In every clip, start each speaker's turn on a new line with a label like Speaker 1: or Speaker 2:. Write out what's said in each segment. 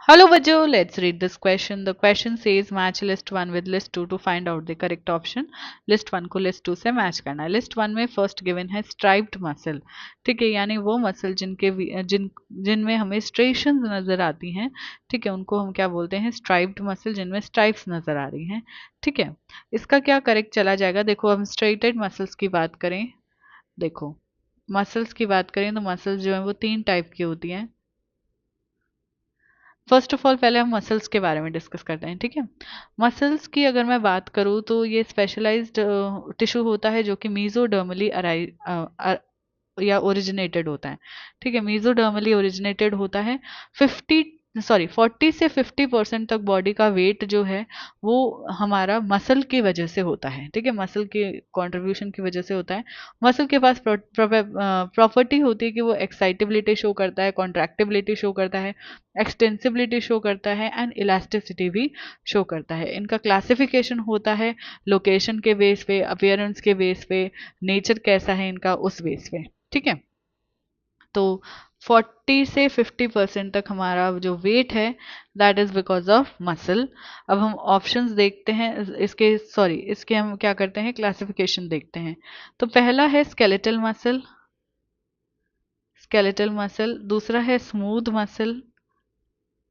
Speaker 1: Hello बच्चों, let's read this question. The question says match list 1 with list 2 to find out the correct option. List 1 को list 2 से match करना है. List 1 में first given है striped muscle. ठीक है, यानी वो मसल जिनमें हमें स्ट्रेशंस नजर आती हैं. ठीक है, उनको हम क्या बोलते हैं? स्ट्राइप्ड मसल, जिनमें स्ट्राइप्स नजर आ रही हैं. ठीक है, इसका क्या करेक्ट चला जाएगा? देखो, हम स्ट्रेटेड मसल्स की बात करें. देखो, मसल्स की बात करें तो मसल्स जो है वो 3 टाइप की होती हैं. फर्स्ट ऑफ ऑल पहले हम मसल्स के बारे में डिस्कस करते हैं. ठीक है, मसल्स की अगर मैं बात करूँ तो ये स्पेशलाइज्ड टिश्यू होता है जो कि मीजोडर्मली या ओरिजिनेटेड होता है. ठीक है, मीजोडर्मली ओरिजिनेटेड होता है. 40 से 50% तक बॉडी का वेट जो है वो हमारा मसल की वजह से होता है. ठीक है, मसल के कंट्रीब्यूशन की वजह से होता है. मसल के पास प्रॉपर्टी होती है कि वो एक्साइटेबिलिटी शो करता है, कॉन्ट्रैक्टिबिलिटी शो करता है, एक्सटेंसिबिलिटी शो करता है एंड इलास्टिसिटी भी शो करता है. इनका क्लासिफिकेशन होता है लोकेशन के बेस पे, अपीयरेंस के बेस पे, नेचर कैसा है इनका उस बेस पे. ठीक है, तो 40 से 50% तक हमारा जो वेट है that is because of muscle. अब हम ऑप्शंस देखते हैं इसके हम क्या करते हैं, क्लासिफिकेशन देखते हैं. तो पहला है स्केलेटल मसल, दूसरा है स्मूथ मसल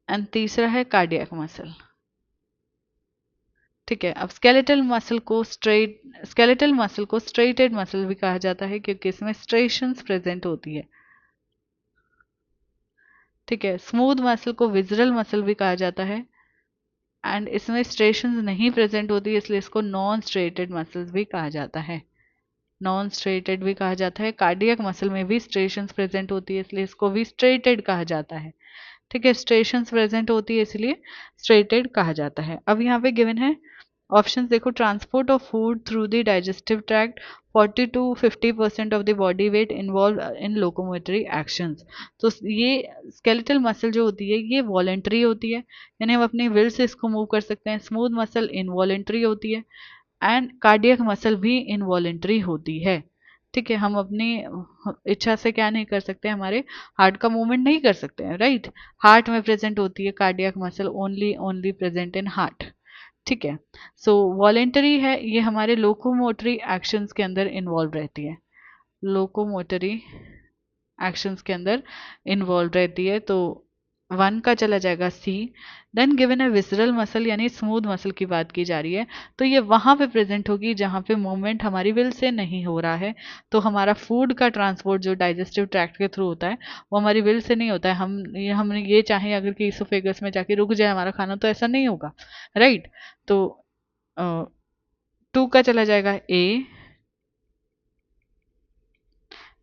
Speaker 1: एंड तीसरा है कार्डियक मसल. ठीक है, अब स्केलेटल मसल को स्ट्रेटेड मसल भी कहा जाता है क्योंकि इसमें स्ट्रेशंस प्रेजेंट होती है. ठीक है, स्मूथ मसल को विजरल मसल भी कहा जाता है एंड इसमें स्ट्रेशंस नहीं प्रेजेंट होती, इसलिए इसको नॉन स्ट्रेटेड मसल्स भी कहा जाता है. नॉन स्ट्रेटेड भी कहा जाता है. कार्डियक मसल में भी स्ट्रेशंस प्रेजेंट होती है, इसलिए इसको भी स्ट्रेटेड कहा जाता है. ठीक है, स्ट्रेशंस प्रेजेंट होती है इसलिए स्ट्रेटेड कहा जाता है. अब यहाँ पे गिवन है ऑप्शंस देखो. Transport of food through the digestive tract, 40 to 50% of the body weight involve in locomotory actions. तो ये स्केलेटल मसल जो होती है ये वॉलेंट्री होती है, यानी हम अपनी विल से इसको मूव कर सकते हैं. स्मूथ मसल इनवॉलेंट्री होती है एंड कार्डियक मसल भी इनवॉलेंट्री होती है. ठीक है, हम अपनी इच्छा से क्या नहीं कर सकते, हमारे हार्ट का मूवमेंट नहीं कर सकते हैं. राइट, हार्ट में प्रेजेंट होती है cardiac muscle, only present in heart. ठीक है, सो वॉलेंटरी है, ये हमारे लोकोमोटरी एक्शंस के अंदर इन्वॉल्व रहती है. लोकोमोटरी एक्शंस के अंदर इन्वॉल्व रहती है. तो 1 का चला जाएगा सी. देन गिवन है विसरल मसल, यानी स्मूथ मसल की बात की जा रही है, तो ये वहां पे प्रेजेंट होगी जहां पे मूवमेंट हमारी विल से नहीं हो रहा है. तो हमारा फूड का ट्रांसपोर्ट जो डाइजेस्टिव ट्रैक्ट के थ्रू होता है वो हमारी विल से नहीं होता है. हम ये चाहें अगर कि इसोफेगस में जाके रुक जाए हमारा खाना तो ऐसा नहीं होगा. राइट, तो 2 का चला जाएगा ए.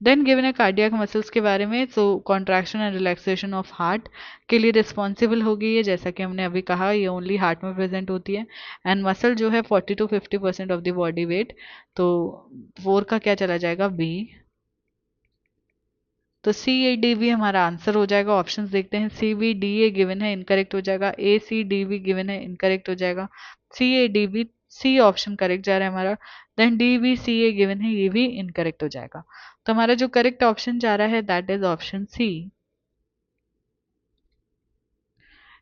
Speaker 1: देन गिवन है कार्डियक मसल्स के बारे में, so contraction and relaxation of heart के लिए रिस्पॉन्सिबल होगी ये, जैसा कि हमने अभी कहा ये ओनली हार्ट में प्रेजेंट होती है. एंड मसल जो है 40 to 50% of the body weight. तो 4 का क्या चला जाएगा बी. तो सी ए डी भी हमारा आंसर हो जाएगा. ऑप्शंस देखते हैं. C B D A given है इनकरेक्ट हो जाएगा. ए सी डी भी गिवन है इनकरेक्ट हो जाएगा. C A D B C option correct जा रहा है हमारा. Then D B C A given है, ये भी इनकरेक्ट हो जाएगा. तो हमारा जो करेक्ट ऑप्शन जा रहा है दैट इज ऑप्शन सी.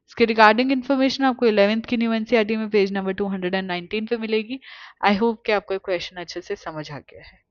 Speaker 1: इसके रिगार्डिंग इन्फॉर्मेशन आपको 11th की न्यू एनसीईआरटी में पेज नंबर 219 पे मिलेगी. आई होप कि आपको क्वेश्चन अच्छे से समझ आ गया है.